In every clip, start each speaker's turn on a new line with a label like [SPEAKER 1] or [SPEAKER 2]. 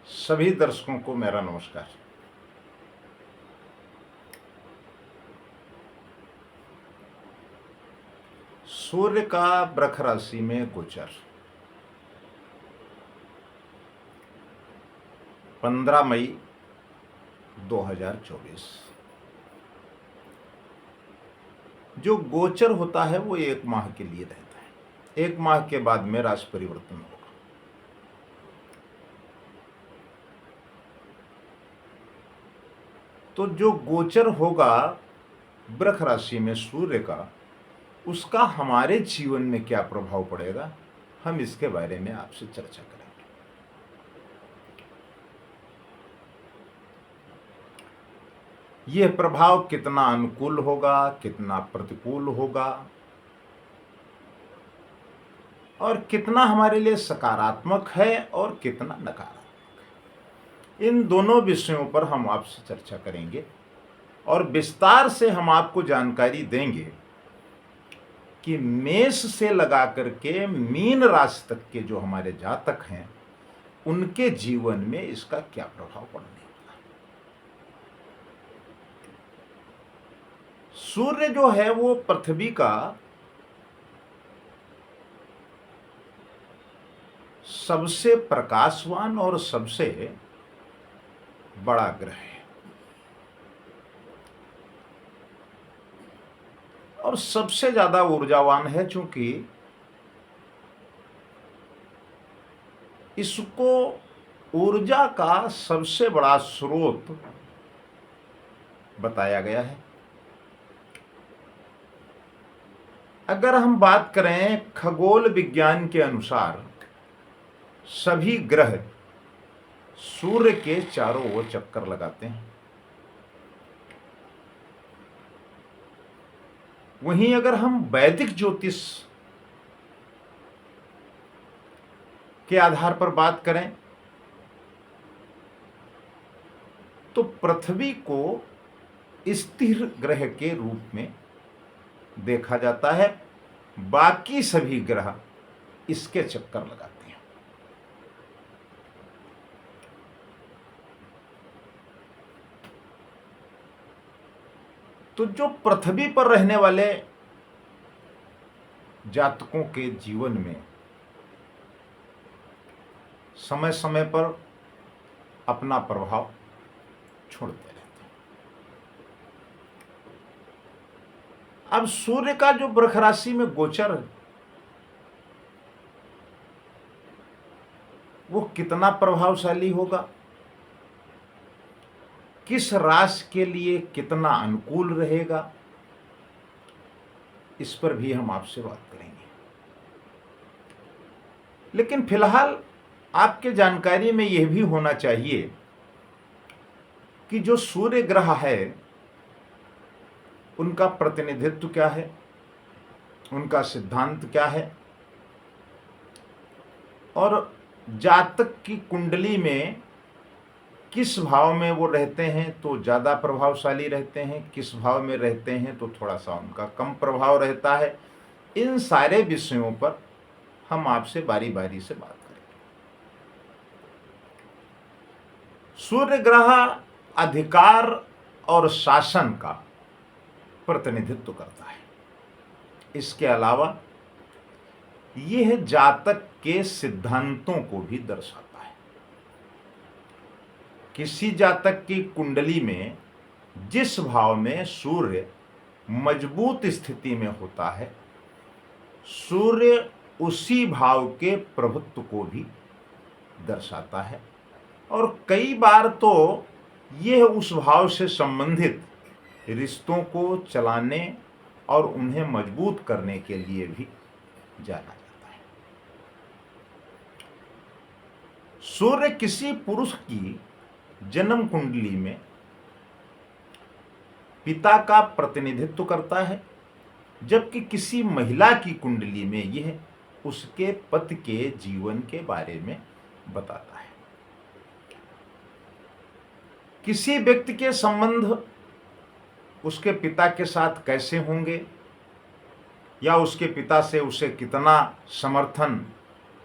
[SPEAKER 1] सभी दर्शकों को मेरा नमस्कार। सूर्य का वृष राशि में गोचर 15 मई 2024। जो गोचर होता है वो 1 माह के लिए रहता है। 1 माह के बाद में राशि परिवर्तन होगा। तो जो गोचर होगा वृष राशि में सूर्य का, उसका हमारे जीवन में क्या प्रभाव पड़ेगा, हम इसके बारे में आपसे चर्चा करेंगे। यह प्रभाव कितना अनुकूल होगा, कितना प्रतिकूल होगा और कितना हमारे लिए सकारात्मक है और कितना नकारात्मक है, इन दोनों विषयों पर हम आपसे चर्चा करेंगे और विस्तार से हम आपको जानकारी देंगे कि मेष से लगा करके मीन राशि तक के जो हमारे जातक हैं उनके जीवन में इसका क्या प्रभाव पड़ने वाला। सूर्य जो है वो पृथ्वी का सबसे प्रकाशवान और सबसे बड़ा ग्रह है और सबसे ज्यादा ऊर्जावान है, चूंकि इसको ऊर्जा का सबसे बड़ा स्रोत बताया गया है। अगर हम बात करें खगोल विज्ञान के अनुसार, सभी ग्रह सूर्य के चारों ओर चक्कर लगाते हैं। वहीं अगर हम वैदिक ज्योतिष के आधार पर बात करें तो पृथ्वी को स्थिर ग्रह के रूप में देखा जाता है, बाकी सभी ग्रह इसके चक्कर लगाते हैं। तो जो पृथ्वी पर रहने वाले जातकों के जीवन में समय समय पर अपना प्रभाव छोड़ते रहते हैं। अब सूर्य का जो वृष राशि में गोचर है वो कितना प्रभावशाली होगा, किस राशि के लिए कितना अनुकूल रहेगा, इस पर भी हम आपसे बात करेंगे। लेकिन फिलहाल आपके जानकारी में यह भी होना चाहिए कि जो सूर्य ग्रह है उनका प्रतिनिधित्व क्या है, उनका सिद्धांत क्या है और जातक की कुंडली में किस भाव में वो रहते हैं तो ज़्यादा प्रभावशाली रहते हैं, किस भाव में रहते हैं तो थोड़ा सा उनका कम प्रभाव रहता है। इन सारे विषयों पर हम आपसे बारी बारी से बात करेंगे। सूर्य ग्रह अधिकार और शासन का प्रतिनिधित्व करता है। इसके अलावा यह जातक के सिद्धांतों को भी दर्शाता है। किसी जातक की कुंडली में जिस भाव में सूर्य मजबूत स्थिति में होता है, सूर्य उसी भाव के प्रभुत्व को भी दर्शाता है और कई बार तो यह उस भाव से संबंधित रिश्तों को चलाने और उन्हें मजबूत करने के लिए भी जाना जाता है। सूर्य किसी पुरुष की जन्म कुंडली में पिता का प्रतिनिधित्व करता है, जबकि किसी महिला की कुंडली में यह उसके पति के जीवन के बारे में बताता है। किसी व्यक्ति के संबंध उसके पिता के साथ कैसे होंगे या उसके पिता से उसे कितना समर्थन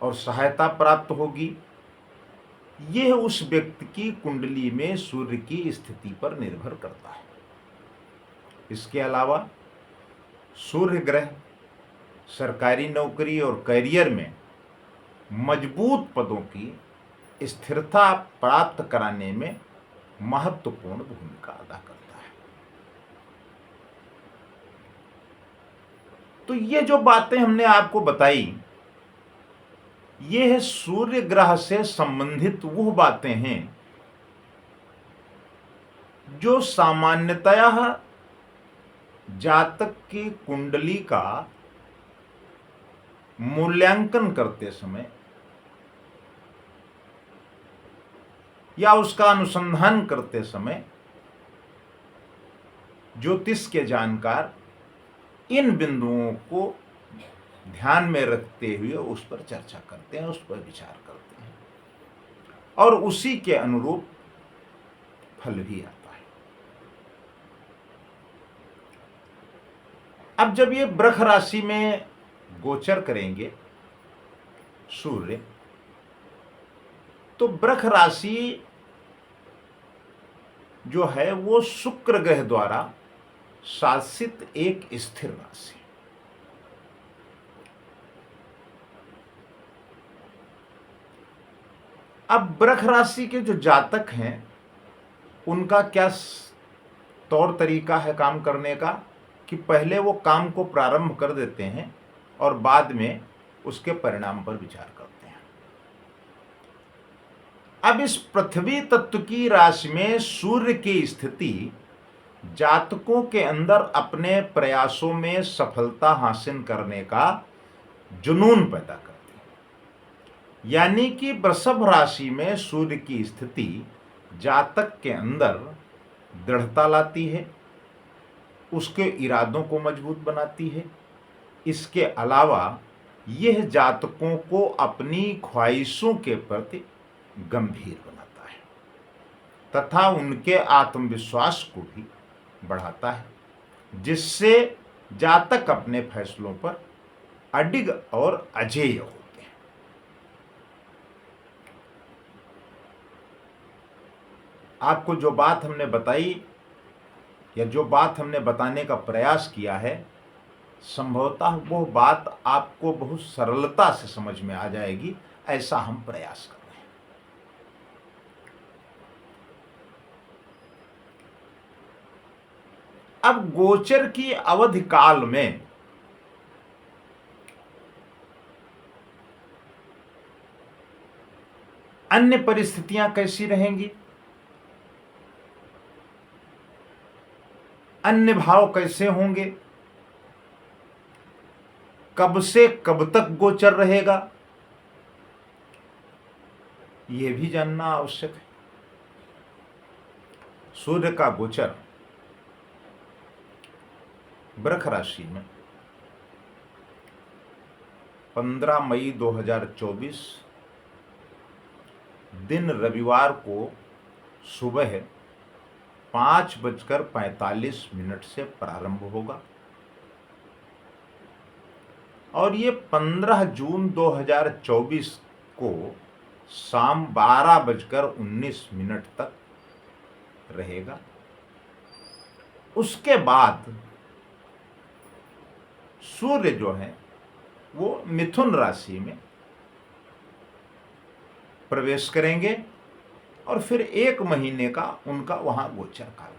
[SPEAKER 1] और सहायता प्राप्त होगी, यह उस व्यक्ति की कुंडली में सूर्य की स्थिति पर निर्भर करता है। इसके अलावा सूर्य ग्रह सरकारी नौकरी और करियर में मजबूत पदों की स्थिरता प्राप्त कराने में महत्वपूर्ण भूमिका अदा करता है। तो ये जो बातें हमने आपको बताई, ये सूर्य ग्रह से संबंधित वो बातें हैं जो सामान्यतः जातक की कुंडली का मूल्यांकन करते समय या उसका अनुसंधान करते समय ज्योतिष के जानकार इन बिंदुओं को ध्यान में रखते हुए उस पर चर्चा करते हैं, उस पर विचार करते हैं और उसी के अनुरूप फल भी आता है। अब जब ये वृष राशि में गोचर करेंगे सूर्य, तो वृष राशि जो है वो शुक्र ग्रह द्वारा शासित एक स्थिर राशि। अब वृष राशि के जो जातक हैं उनका क्या तौर तरीका है काम करने का कि पहले वो काम को प्रारंभ कर देते हैं और बाद में उसके परिणाम पर विचार करते हैं। अब इस पृथ्वी तत्व की राशि में सूर्य की स्थिति जातकों के अंदर अपने प्रयासों में सफलता हासिल करने का जुनून पैदा करती है। यानी कि वृषभ राशि में सूर्य की स्थिति जातक के अंदर दृढ़ता लाती है, उसके इरादों को मजबूत बनाती है। इसके अलावा यह जातकों को अपनी ख्वाहिशों के प्रति गंभीर बनाता है तथा उनके आत्मविश्वास को भी बढ़ाता है, जिससे जातक अपने फैसलों पर अडिग और अजेय होते हैं। आपको जो बात हमने बताई या जो बात हमने बताने का प्रयास किया है, संभवतः वो बात आपको बहुत सरलता से समझ में आ जाएगी, ऐसा हम प्रयास कर रहे हैं। अब गोचर की अवधि काल में अन्य परिस्थितियां कैसी रहेंगी, अन्य भाव कैसे होंगे, कब से कब तक गोचर रहेगा, यह भी जानना आवश्यक है। सूर्य का गोचर वृष राशि में 15 मई 2024 दिन रविवार को सुबह 5:45 से प्रारंभ होगा और ये 15 जून 2024 को शाम 12:19 तक रहेगा। उसके बाद सूर्य जो है वो मिथुन राशि में प्रवेश करेंगे और फिर 1 महीने का उनका वहां गोचर काल होगा।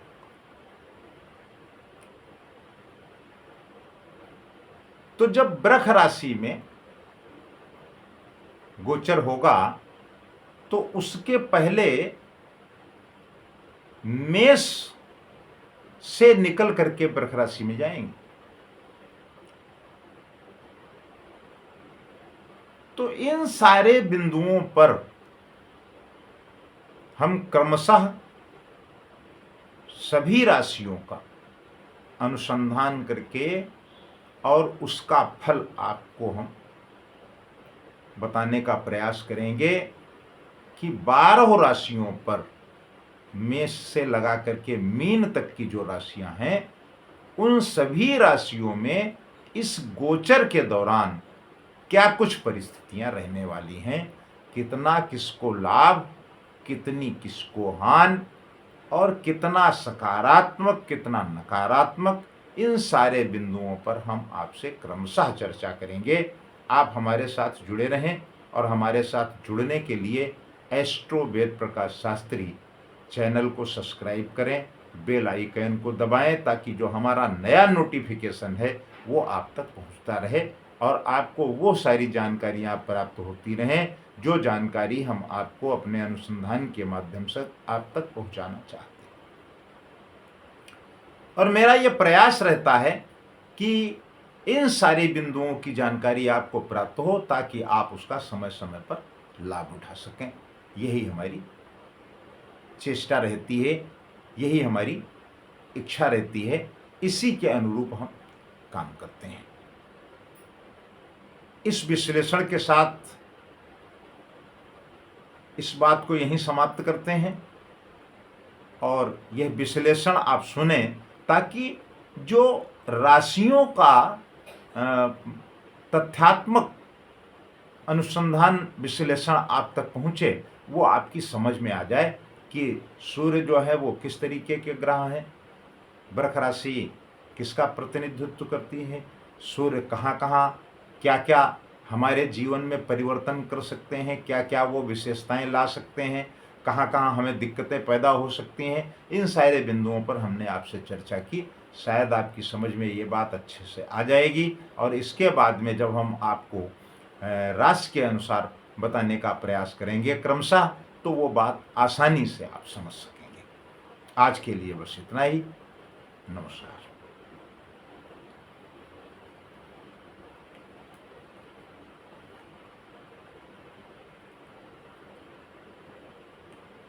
[SPEAKER 1] तो जब वृष राशि में गोचर होगा तो उसके पहले मेष से निकल करके वृष राशि में जाएंगे। तो इन सारे बिंदुओं पर हम क्रमशः सभी राशियों का अनुसंधान करके और उसका फल आपको हम बताने का प्रयास करेंगे कि 12 राशियों पर मेष से लगा करके मीन तक की जो राशियां हैं उन सभी राशियों में इस गोचर के दौरान क्या कुछ परिस्थितियां रहने वाली हैं, कितना किसको लाभ कितनी किसको हानि और कितना सकारात्मक कितना नकारात्मक, इन सारे बिंदुओं पर हम आपसे क्रमशः चर्चा करेंगे। आप हमारे साथ जुड़े रहें और हमारे साथ जुड़ने के लिए एस्ट्रो वेद प्रकाश शास्त्री चैनल को सब्सक्राइब करें, बेल आइकन को दबाएं ताकि जो हमारा नया नोटिफिकेशन है वो आप तक पहुंचता रहे और आपको वो सारी जानकारियां प्राप्त होती रहें जो जानकारी हम आपको अपने अनुसंधान के माध्यम से आप तक पहुंचाना चाहते हैं। और मेरा ये प्रयास रहता है कि इन सारे बिंदुओं की जानकारी आपको प्राप्त हो ताकि आप उसका समय समय पर लाभ उठा सकें। यही हमारी चेष्टा रहती है, यही हमारी इच्छा रहती है, इसी के अनुरूप हम काम करते हैं। इस विश्लेषण के साथ इस बात को यहीं समाप्त करते हैं और यह विश्लेषण आप सुने ताकि जो राशियों का तथ्यात्मक अनुसंधान विश्लेषण आप तक पहुँचे, वो आपकी समझ में आ जाए कि सूर्य जो है वो किस तरीके के ग्रह हैं, वृष राशि किसका प्रतिनिधित्व करती है, सूर्य कहाँ कहाँ क्या क्या हमारे जीवन में परिवर्तन कर सकते हैं, क्या क्या वो विशेषताएं ला सकते हैं, कहाँ कहाँ हमें दिक्कतें पैदा हो सकती हैं। इन सारे बिंदुओं पर हमने आपसे चर्चा की। शायद आपकी समझ में ये बात अच्छे से आ जाएगी और इसके बाद में जब हम आपको राशि के अनुसार बताने का प्रयास करेंगे क्रमशः, तो वो बात आसानी से आप समझ सकेंगे। आज के लिए बस इतना ही। नमस्कार।